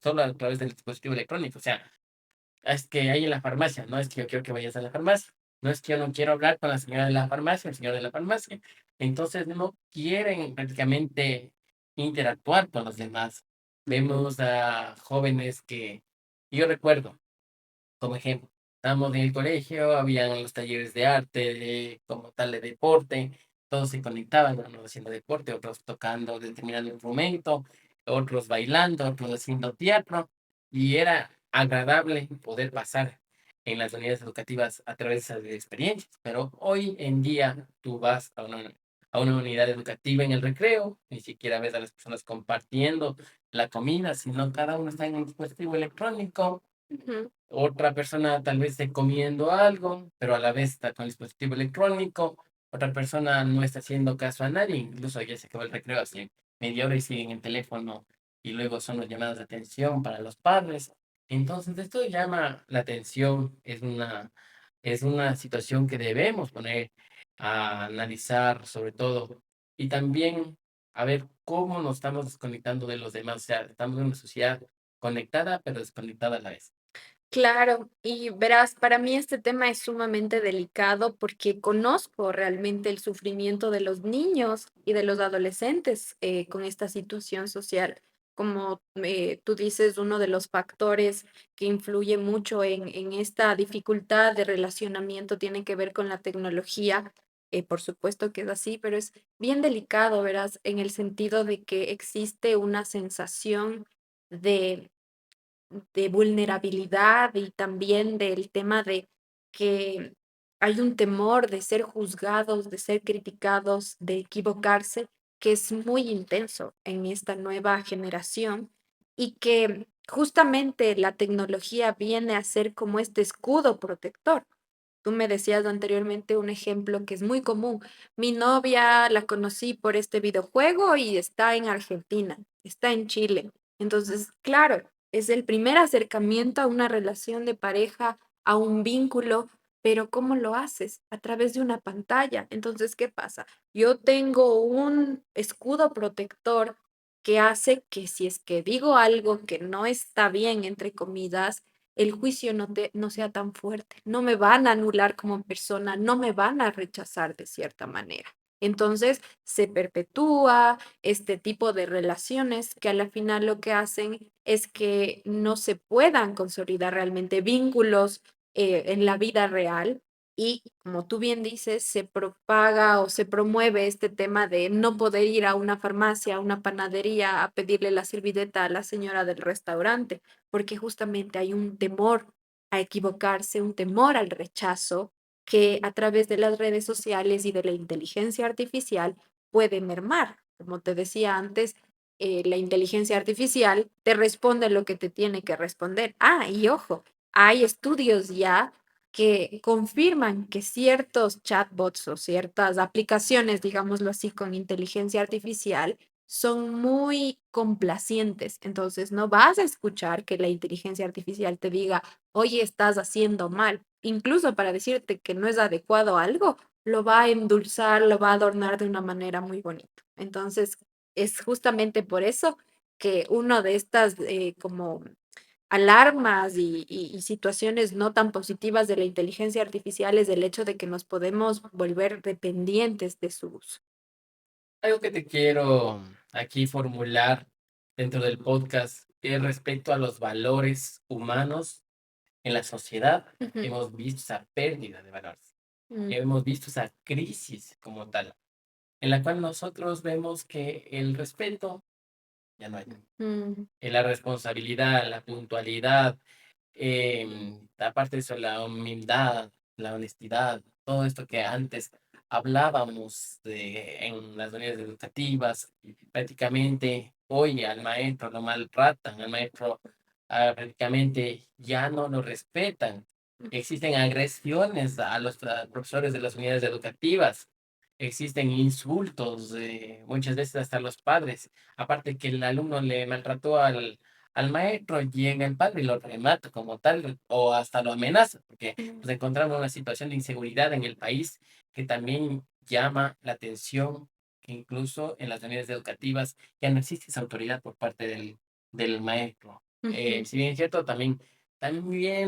solo a través del dispositivo electrónico. O sea, es que hay en la farmacia, no es que yo quiero que vayas a la farmacia, no es que yo no quiero hablar con la señora de la farmacia, el señor de la farmacia. Entonces no quieren prácticamente interactuar con los demás. Vemos a jóvenes que yo recuerdo, como ejemplo, estábamos en el colegio, habían los talleres de arte, como tal de deporte, todos se conectaban, unos haciendo deporte, otros tocando determinado instrumento, otros bailando, otros haciendo teatro, y era agradable poder pasar en las unidades educativas a través de esas experiencias. Pero hoy en día tú vas a una unidad educativa en el recreo, ni siquiera ves a las personas compartiendo la comida, sino cada uno está en un dispositivo electrónico. Ujú. Otra persona tal vez esté comiendo algo, pero a la vez está con el dispositivo electrónico. Otra persona no está haciendo caso a nadie, incluso ya se acabó el recreo hace media hora y siguen el teléfono y luego son los llamados de atención para los padres. Entonces, esto llama la atención, es una situación que debemos poner a analizar sobre todo y también a ver cómo nos estamos desconectando de los demás. O sea, estamos en una sociedad conectada pero desconectada a la vez. Claro, y verás, para mí este tema es sumamente delicado porque conozco realmente el sufrimiento de los niños y de los adolescentes con esta situación social. Como tú dices, uno de los factores que influye mucho en esta dificultad de relacionamiento tiene que ver con la tecnología. Por supuesto que es así, pero es bien delicado, verás, en el sentido de que existe una sensación de vulnerabilidad y también del tema de que hay un temor de ser juzgados, de ser criticados, de equivocarse, que es muy intenso en esta nueva generación y que justamente la tecnología viene a ser como este escudo protector. Tú me decías anteriormente un ejemplo que es muy común. Mi novia la conocí por este videojuego y está en Argentina, está en Chile. Entonces, claro, es el primer acercamiento a una relación de pareja, a un vínculo, pero ¿cómo lo haces? A través de una pantalla. Entonces, ¿qué pasa? Yo tengo un escudo protector que hace que si es que digo algo que no está bien, entre comillas, el juicio no sea tan fuerte, no me van a anular como persona, no me van a rechazar de cierta manera. Entonces se perpetúa este tipo de relaciones que a la final lo que hacen es que no se puedan consolidar realmente vínculos en la vida real y como tú bien dices, se propaga o se promueve este tema de no poder ir a una farmacia, a una panadería a pedirle la servileta a la señora del restaurante porque justamente hay un temor a equivocarse, un temor al rechazo que a través de las redes sociales y de la inteligencia artificial puede mermar. Como te decía antes, la inteligencia artificial te responde lo que te tiene que responder. Ah, y ojo, hay estudios ya que confirman que ciertos chatbots o ciertas aplicaciones, digámoslo así, con inteligencia artificial, son muy complacientes. Entonces, no vas a escuchar que la inteligencia artificial te diga, oye, estás haciendo mal. Incluso para decirte que no es adecuado algo, lo va a endulzar, lo va a adornar de una manera muy bonita. Entonces, es justamente por eso que uno de estas como alarmas y situaciones no tan positivas de la inteligencia artificial es el hecho de que nos podemos volver dependientes de su uso. Algo que te quiero aquí formular dentro del podcast es respecto a los valores humanos en la sociedad. Ujú, Hemos visto esa pérdida de valores, mm, hemos visto esa crisis como tal, en la cual nosotros vemos que el respeto ya no hay, mm, la responsabilidad, la puntualidad, aparte de eso, la humildad, la honestidad, todo esto que antes hablábamos en las unidades educativas, prácticamente hoy al maestro lo maltratan, al maestro prácticamente ya no lo respetan. Existen agresiones a los profesores de las unidades educativas, existen insultos, muchas veces hasta los padres, aparte que el alumno le maltrató al maestro, llega el padre y lo remata como tal, o hasta lo amenaza, porque mm, nos encontramos en una situación de inseguridad en el país que también llama la atención, que incluso en las unidades educativas ya no existe esa autoridad por parte del maestro. ujú, Si bien es cierto, también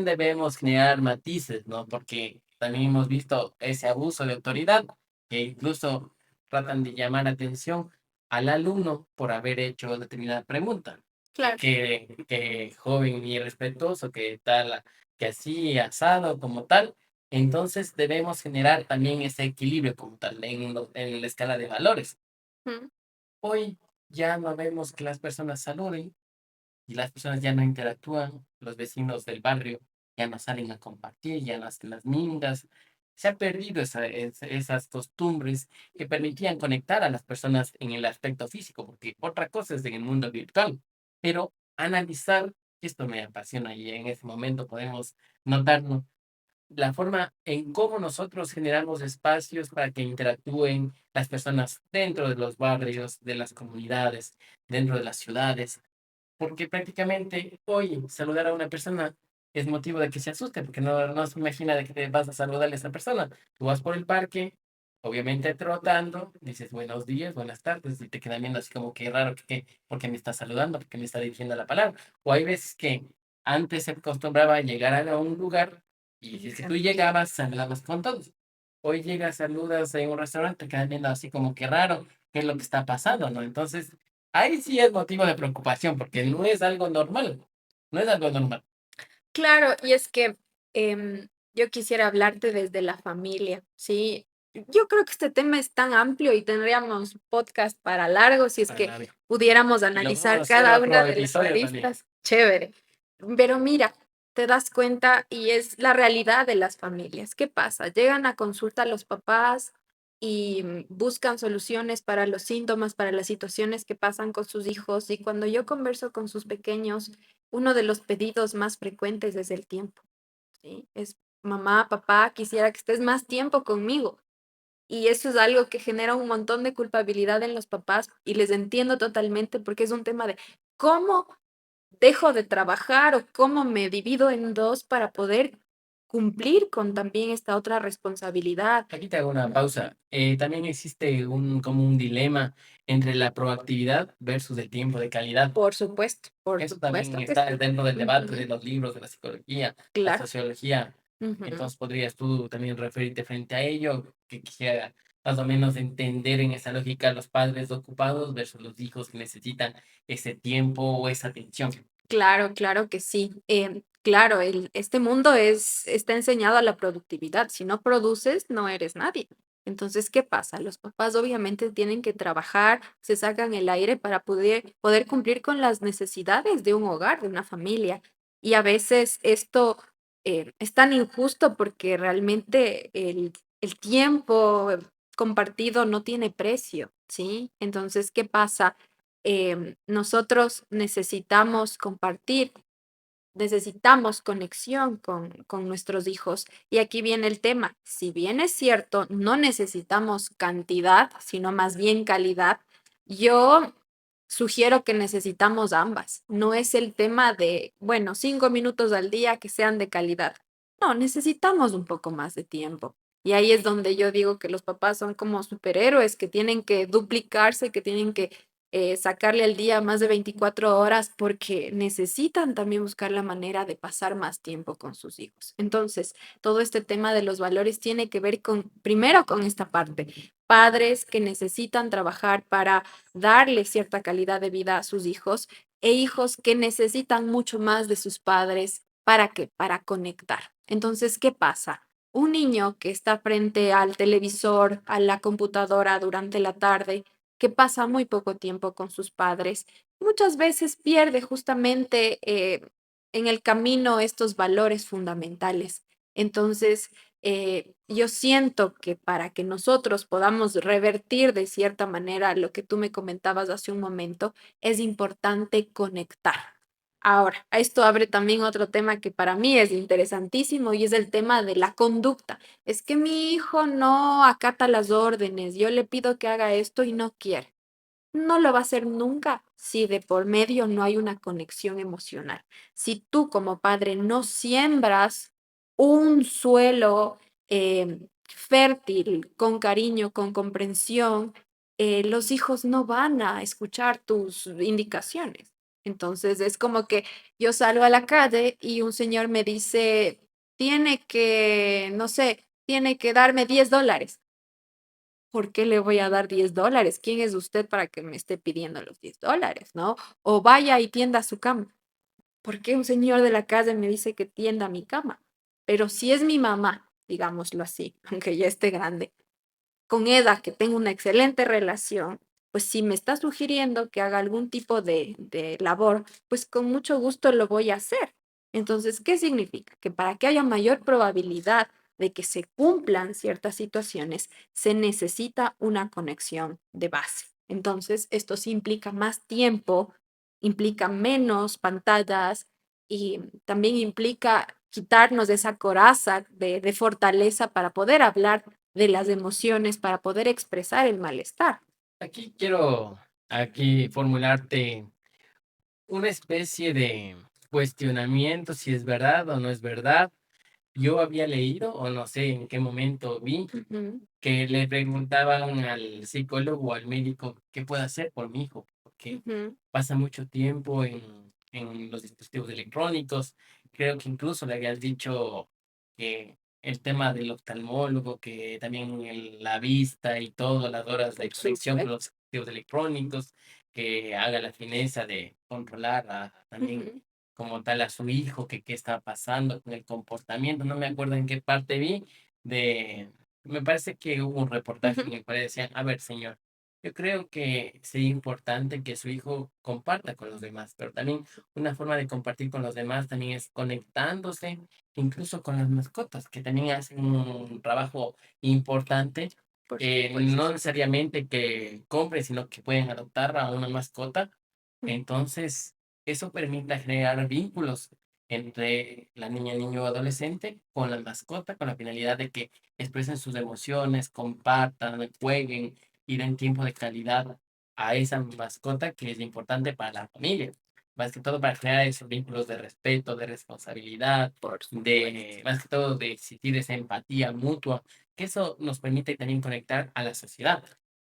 debemos generar matices, ¿no? Porque también hemos visto ese abuso de autoridad, que incluso tratan de llamar atención al alumno por haber hecho determinada pregunta claro. que joven y respetuoso, que tal, que así, asado como tal. Entonces debemos generar también ese equilibrio como tal en la escala de valores. Mm, Hoy ya no vemos que las personas saluden y las personas ya no interactúan, los vecinos del barrio ya no salen a compartir, ya no hacen las mingas. Se ha perdido esas costumbres que permitían conectar a las personas en el aspecto físico, porque otra cosa es en el mundo virtual, pero analizar, y esto me apasiona y en ese momento podemos notarnos la forma en cómo nosotros generamos espacios para que interactúen las personas dentro de los barrios, de las comunidades, dentro de las ciudades, porque prácticamente hoy saludar a una persona es motivo de que se asuste, porque no se imagina de que te vas a saludarle a esa persona. Tú vas por el parque obviamente trotando, dices buenos días, buenas tardes, y te quedan viendo así como que raro, ¿por qué me está saludando? ¿Por qué me está dirigiendo la palabra? O hay veces que antes se acostumbraba a llegar a un lugar y si es que tú llegabas, saludabas con todos. Hoy llegas, saludas en un restaurante, te quedan viendo así como que raro, ¿qué es lo que está pasando, no? Entonces, ahí sí es motivo de preocupación, porque no es algo normal, no es algo normal. Claro, y es que yo quisiera hablarte desde la familia, ¿sí? Yo creo que este tema es tan amplio y tendríamos podcast para largo si es Para que nadie. pudiéramos Y lo vamos a analizar hacer cada otro una de las episodio también. aristas. Chévere. Pero mira, te das cuenta y es la realidad de las familias. ¿Qué pasa? Llegan a consulta los papás y buscan soluciones para los síntomas, para las situaciones que pasan con sus hijos. Y cuando yo converso con sus pequeños, uno de los pedidos más frecuentes es el tiempo, ¿sí? Es, mamá, papá, quisiera que estés más tiempo conmigo. Y eso es algo que genera un montón de culpabilidad en los papás y les entiendo totalmente porque es un tema de cómo dejo de trabajar o cómo me divido en dos para poder cumplir con también esta otra responsabilidad. Aquí te hago una pausa. También existe como un dilema entre la proactividad versus el tiempo de calidad. Por Eso también supuesto que está sí. dentro del debate de Ujú, los libros, de la psicología, la claro. sociología. Ujú. Entonces, ¿podrías tú también referirte frente a ello? Que quisiera más o menos entender en esa lógica los padres ocupados versus los hijos que necesitan ese tiempo o esa atención. Claro, claro que sí. Claro, este mundo está enseñado a la productividad. Si no produces, no eres nadie. Entonces, ¿qué pasa? Los papás obviamente tienen que trabajar, se sacan el aire para poder cumplir con las necesidades de un hogar, de una familia. Y a veces esto es tan injusto porque realmente el tiempo compartido no tiene precio, ¿sí? Entonces, ¿qué pasa? Nosotros necesitamos compartir, necesitamos conexión con nuestros hijos. Y aquí viene el tema. Si bien es cierto, no necesitamos cantidad, sino más bien calidad, yo sugiero que necesitamos ambas. No es el tema de, bueno, 5 minutos al día que sean de calidad. No, necesitamos un poco más de tiempo. Y ahí es donde yo digo que los papás son como superhéroes que tienen que duplicarse, que tienen que sacarle al día más de 24 horas porque necesitan también buscar la manera de pasar más tiempo con sus hijos. Entonces, todo este tema de los valores tiene que ver con, primero, con esta parte, padres que necesitan trabajar para darle cierta calidad de vida a sus hijos e hijos que necesitan mucho más de sus padres. ¿Para qué? Para conectar. Entonces, ¿qué pasa? Un niño que está frente al televisor, a la computadora durante la tarde, que pasa muy poco tiempo con sus padres, muchas veces pierde justamente en el camino estos valores fundamentales. Entonces, yo siento que para que nosotros podamos revertir de cierta manera lo que tú me comentabas hace un momento, es importante conectar. Ahora, esto abre también otro tema que para mí es interesantísimo y es el tema de la conducta. Es que mi hijo no acata las órdenes, yo le pido que haga esto y no quiere. No lo va a hacer nunca si de por medio no hay una conexión emocional. Si tú como padre no siembras un suelo fértil, con cariño, con comprensión, los hijos no van a escuchar tus indicaciones. Entonces es como que yo salgo a la calle y un señor me dice, tiene que, no sé, tiene que darme $10. ¿Por qué le voy a dar $10? ¿Quién es usted para que me esté pidiendo los $10, no? O vaya y tienda su cama. ¿Por qué un señor de la casa me dice que tienda mi cama? Pero si es mi mamá, digámoslo así, aunque ya esté grande, con Eda, que tengo una excelente relación, pues si me está sugiriendo que haga algún tipo de labor, pues con mucho gusto lo voy a hacer. Entonces, ¿qué significa? Que para que haya mayor probabilidad de que se cumplan ciertas situaciones, se necesita una conexión de base. Entonces, esto sí implica más tiempo, implica menos pantallas y también implica quitarnos de esa coraza de fortaleza para poder hablar de las emociones para poder expresar el malestar. Aquí quiero aquí formularte una especie de cuestionamiento si es verdad o no es verdad. yo había leído, o no sé en qué momento vi, Ujú, que le preguntaban al psicólogo o al médico, ¿qué puedo hacer por mi hijo? Porque ujú, pasa mucho tiempo en los dispositivos electrónicos. Creo que incluso le habías dicho que el tema del oftalmólogo, que también la vista y todo, las horas de conexión súper. con los dispositivos electrónicos, que haga la fineza de controlar también Ujú, como tal a su hijo, que qué está pasando con el comportamiento. No me acuerdo en qué parte vi de, me parece que hubo un reportaje ujú, en el cual decían, a ver, señor, yo creo que sería importante que su hijo comparta con los demás, pero también una forma de compartir con los demás también es conectándose, incluso con las mascotas, que también hacen un trabajo importante. por supuesto. No necesariamente que compren, sino que pueden adoptar a una mascota. Mm, Entonces, eso permite generar vínculos entre la niña, niño o adolescente con la mascota, con la finalidad de que expresen sus emociones, compartan, jueguen y den tiempo de calidad a esa mascota que es importante para la familia. Más que todo para crear esos vínculos de respeto, de responsabilidad, por supuesto. de, más que todo de existir esa empatía mutua, que eso nos permite también conectar a la sociedad.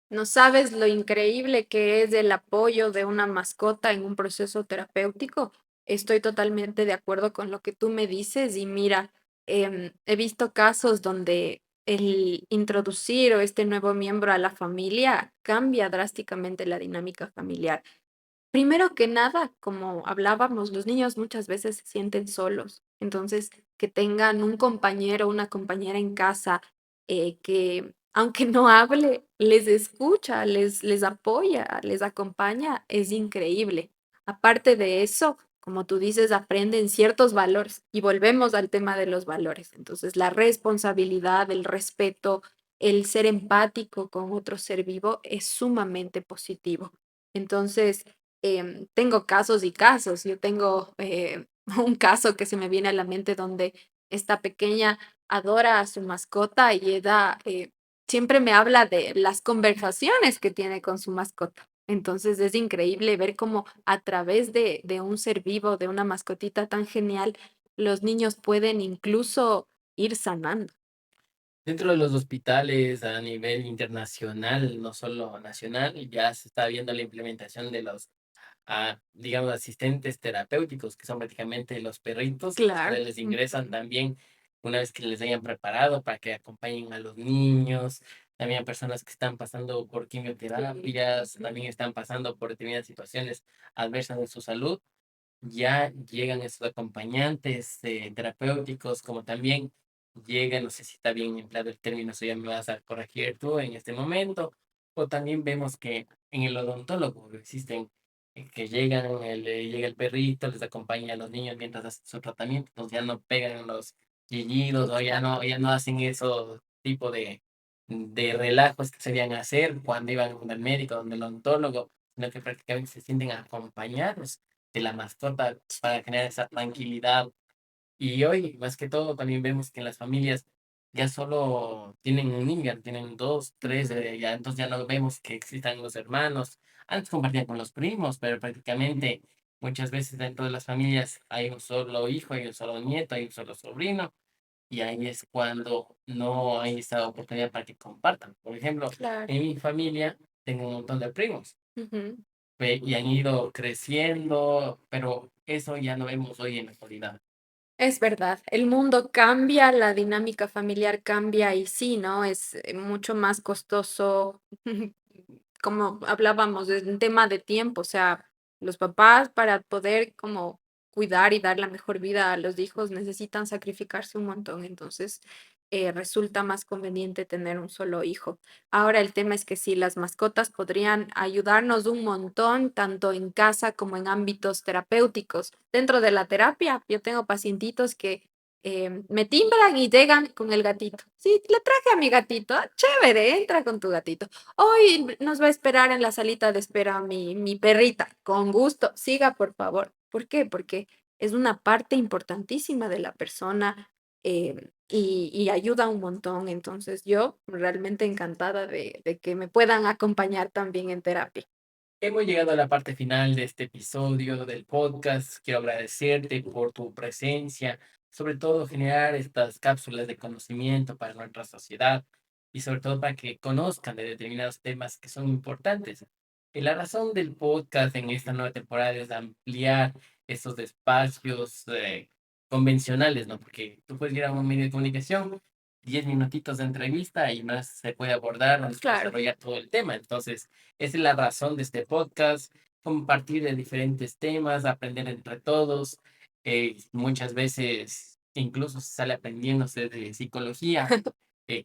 No sabes lo increíble que es el apoyo de una mascota en un proceso terapéutico. Estoy totalmente de acuerdo con lo que tú me dices y mira, he visto casos donde el introducir o este nuevo miembro a la familia cambia drásticamente la dinámica familiar. Primero que nada, como hablábamos, los niños muchas veces se sienten solos. Entonces, que tengan un compañero, una compañera en casa, que aunque no hable, les escucha, les apoya, les acompaña, es increíble. Aparte de eso, como tú dices, aprenden ciertos valores y volvemos al tema de los valores. Entonces, la responsabilidad, el respeto, el ser empático con otro ser vivo es sumamente positivo. Entonces, tengo casos y casos. Yo tengo un caso que se me viene a la mente donde esta pequeña adora a su mascota y ella siempre me habla de las conversaciones que tiene con su mascota. Entonces es increíble ver cómo a través de un ser vivo, de una mascotita tan genial, los niños pueden incluso ir sanando. Dentro de los hospitales a nivel internacional, no solo nacional, ya se está viendo la implementación de los, digamos, asistentes terapéuticos, que son prácticamente los perritos, los Claro. cuales les ingresan Ujú. también una vez que les hayan preparado para que acompañen a los niños, también a personas que están pasando por Sí. quimioterapias, Ujú. también están pasando por determinadas situaciones adversas de su salud, ya llegan esos acompañantes terapéuticos, como también llega, no sé si está bien empleado el término, eso ya me vas a corregir tú en este momento, o también vemos que en el odontólogo existen que llegan, llega el perrito, les acompaña a los niños mientras hacen su tratamiento, entonces ya no pegan los chillidos o Exacto. ya no hacen esos tipo de relajos que serían hacer cuando iban al médico, donde el odontólogo, sino que prácticamente se sienten acompañados de la mascota para generar esa tranquilidad. Y hoy, más que todo, también vemos que en las familias ya solo tienen un niño, ya tienen dos, tres, Ujú. ya, entonces ya no vemos que existan los hermanos. Antes compartían con los primos, pero prácticamente muchas veces dentro de las familias hay un solo hijo, hay un solo nieto, hay un solo sobrino, y ahí es cuando no hay esa oportunidad para que compartan. Por ejemplo, Claro. en mi familia tengo un montón de primos Ujú. y han ido creciendo, pero eso ya no vemos hoy en la actualidad. Es verdad, el mundo cambia, la dinámica familiar cambia y sí, ¿no? Es mucho más costoso, como hablábamos, es un tema de tiempo, o sea, los papás para poder como cuidar y dar la mejor vida a los hijos necesitan sacrificarse un montón, entonces resulta más conveniente tener un solo hijo. Ahora el tema es que sí, las mascotas podrían ayudarnos un montón, tanto en casa como en ámbitos terapéuticos. Dentro de la terapia, yo tengo pacientitos que me timbran y llegan con el gatito. Sí, le traje a mi gatito. Ah, chévere, entra con tu gatito. Hoy nos va a esperar en la salita de espera mi perrita. Con gusto, siga, por favor. ¿Por qué? Porque es una parte importantísima de la persona y ayuda un montón. Entonces, yo realmente encantada de que me puedan acompañar también en terapia. Hemos llegado a la parte final de este episodio del podcast. Quiero agradecerte por tu presencia, sobre todo generar estas cápsulas de conocimiento para nuestra sociedad y sobre todo para que conozcan de determinados temas que son importantes. Y la razón del podcast en esta nueva temporada es ampliar esos espacios convencionales, ¿no? Porque tú puedes ir a un medio de comunicación, 10 minutitos de entrevista y más se puede abordar, no se puede Claro. desarrollar todo el tema. Entonces, esa es la razón de este podcast, compartir de diferentes temas, aprender entre todos. Muchas veces incluso se sale aprendiéndose de psicología,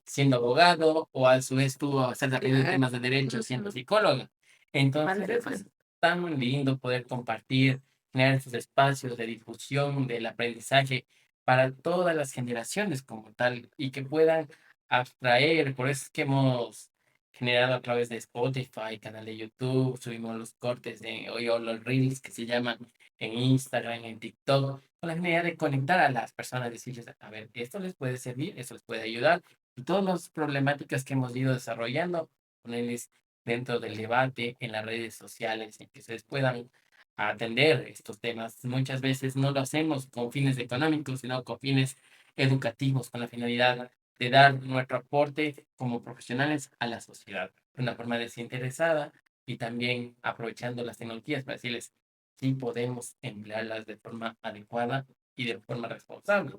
siendo abogado, o a su vez tú estás aprendiendo Claro. temas de derecho siendo Ujú. psicóloga. Van Entonces, de la eso mano. es tan lindo poder compartir, generar estos espacios de difusión del aprendizaje para todas las generaciones como tal y que puedan abstraer. Por eso es que hemos generado a través de Spotify, canal de YouTube, subimos los cortes o los reels que se llaman en Instagram, en TikTok, con la finalidad de conectar a las personas, decirles, a ver, esto les puede servir, esto les puede ayudar, y todas las problemáticas que hemos ido desarrollando, ponerles dentro del debate en las redes sociales, y que ustedes puedan atender estos temas. Muchas veces no lo hacemos con fines económicos, sino con fines educativos, con la finalidad de dar nuestro aporte como profesionales a la sociedad de una forma desinteresada y también aprovechando las tecnologías para decirles si podemos emplearlas de forma adecuada y de forma responsable.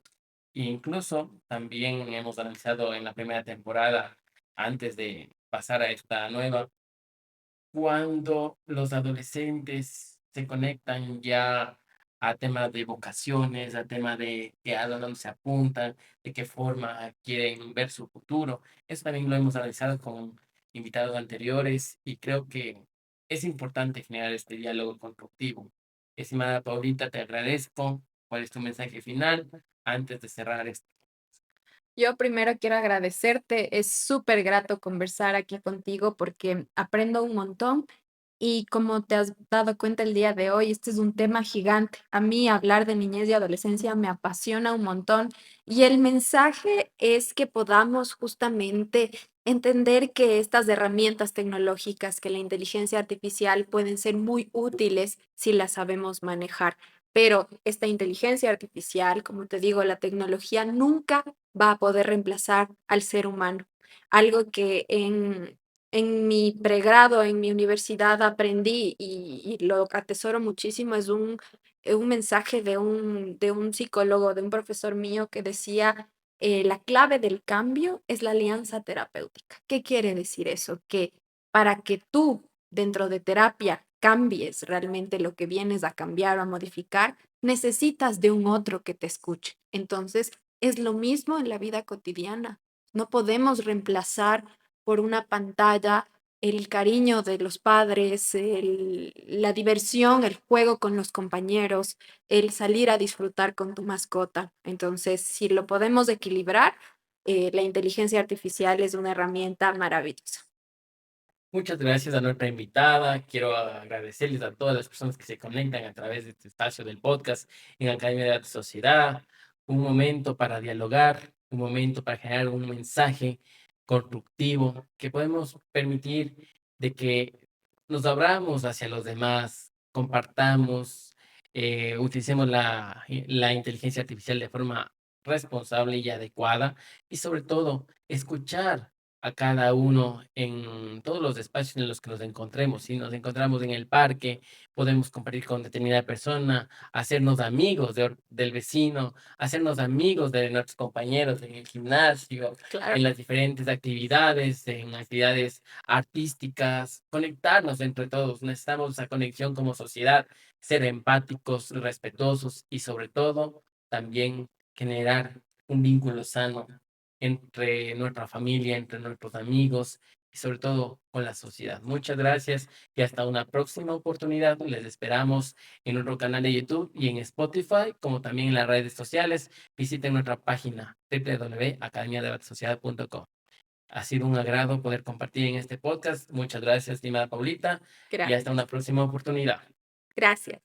E incluso también hemos analizado en la primera temporada, antes de pasar a esta nueva, cuando los adolescentes se conectan ya a temas de vocaciones, a temas de a dónde se apuntan, de qué forma quieren ver su futuro. Eso también lo hemos analizado con invitados anteriores y creo que es importante generar este diálogo constructivo. Estimada Paulita, te agradezco. ¿Cuál es tu mensaje final antes de cerrar esto? Yo primero quiero agradecerte, es súper grato conversar aquí contigo porque aprendo un montón y como te has dado cuenta el día de hoy, este es un tema gigante. A mí hablar de niñez y adolescencia me apasiona un montón y el mensaje es que podamos justamente entender que estas herramientas tecnológicas, que la inteligencia artificial pueden ser muy útiles si las sabemos manejar. Pero esta inteligencia artificial, como te digo, la tecnología nunca va a poder reemplazar al ser humano. Algo que en mi pregrado, en mi universidad aprendí y lo atesoro muchísimo, es un mensaje de un psicólogo, de un profesor mío que decía, la clave del cambio es la alianza terapéutica. ¿Qué quiere decir eso? Que para que tú dentro de terapia cambies realmente lo que vienes a cambiar o a modificar, necesitas de un otro que te escuche. Entonces, es lo mismo en la vida cotidiana. No podemos reemplazar por una pantalla el cariño de los padres, la diversión, el juego con los compañeros, el salir a disfrutar con tu mascota. Entonces, si lo podemos equilibrar, la inteligencia artificial es una herramienta maravillosa. Muchas gracias a nuestra invitada. Quiero agradecerles a todas las personas que se conectan a través de este espacio del podcast en Academia de la Sociedad. Un momento para dialogar, un momento para generar un mensaje constructivo que podemos permitir de que nos abramos hacia los demás, compartamos, utilicemos la inteligencia artificial de forma responsable y adecuada y sobre todo escuchar a cada uno en todos los espacios en los que nos encontremos. Si nos encontramos en el parque, podemos compartir con determinada persona, hacernos amigos del vecino, hacernos amigos de nuestros compañeros en el gimnasio, Claro. en las diferentes actividades, en actividades artísticas, conectarnos entre todos. Necesitamos esa conexión como sociedad, ser empáticos, respetuosos y sobre todo también generar un vínculo sano entre nuestra familia, entre nuestros amigos y sobre todo con la sociedad. Muchas gracias y hasta una próxima oportunidad. Les esperamos en nuestro canal de YouTube y en Spotify, como también en las redes sociales. Visiten nuestra página www.academiadebatesociedad.com. Ha sido un agrado poder compartir en este podcast. Muchas gracias, estimada Paulita, y hasta Gracias. una próxima oportunidad. Gracias.